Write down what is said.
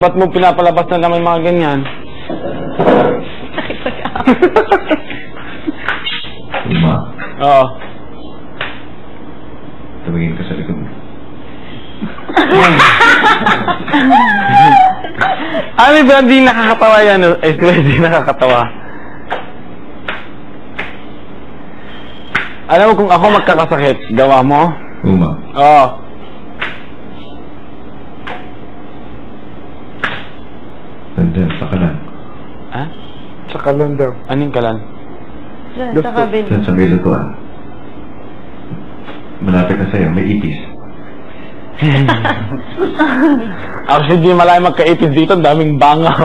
Ba't mo pinapalabas na naman mga ganyan? Uma. Oo. Tumingin ka sa likod. Ano ba, hindi nakakatawa yan? Hindi nakakatawa. Alam mo kung ako magkakasakit, gawa mo? Uma. Oo. Tanda, sa kanan. Ha? Sa kalan daw. Anong kalan? Diyan, sa kabin. Diyan sa may lutuan. Malapit na sa'yo, may ipis. Actually, di malayo magka-ipis dito. Daming bangaw.